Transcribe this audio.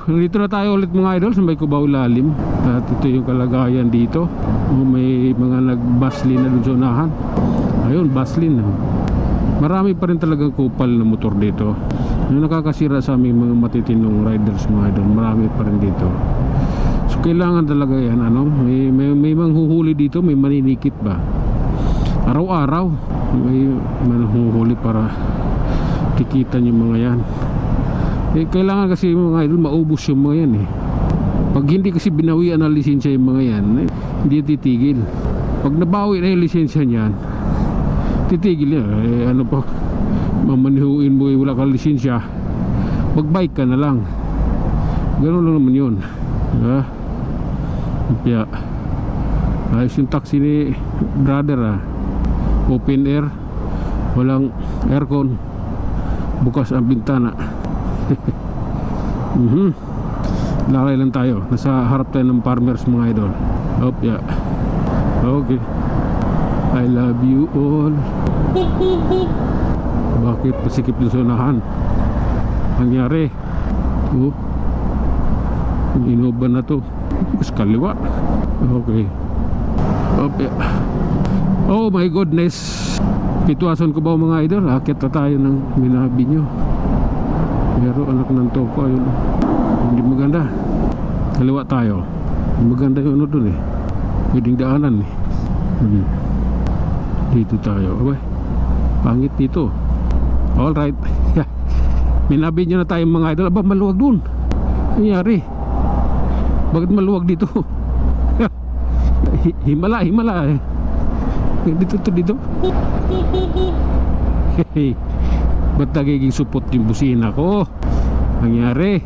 Nandito na tayo ulit mga idol sa may Cubao Lalim. At ito yung kalagayan dito. May mga nag-baslin na dun sa unahan. Ayun, baslin. Marami pa rin talagang kupal na motor dito. Yung nakakasira sa aming mga matitinong riders mga idol, marami pa rin dito. So kailangan talaga yan, may manghuhuli dito, may maninikit ba? Araw-araw may manghuhuli para tikitan yung mga yan. Kailangan kasi mga idol maubos yung mga yan Pag hindi kasi binawian ang lisensya yung mga yan, hindi titigil. Pag nabawi na yung lisensya niyan, titigil yan. Ano pa, mamanihuin mo wala kang lisensya, magbike ka na lang. Ganun lang naman yun. Kaya ayos yung taxi ni brother open air, walang aircon, bukas ang bintana. Lakay lang tayo, nasa harap tayo ng farmers mga idol. Okay, I love you all. Bakit pasikip yung sunahan? Nangyari yung inoban na to bukas kaliwa. Okay. Oh my goodness, Pitwason ko ba mga idol? Akit na tayo ng Minabi nyo. Pero anak ng toko, ayun, hindi maganda. Kaliwa tayo. Hindi maganda yung ano dun pwedeng daanan Dito tayo. Abay, pangit dito. Alright. Minabi nyo na tayo mga idol. Aba, maluwag dun. Nangyari, bakit maluwag dito? Himala dito. Ba't nagiging supot yung busina ko? Nangyari,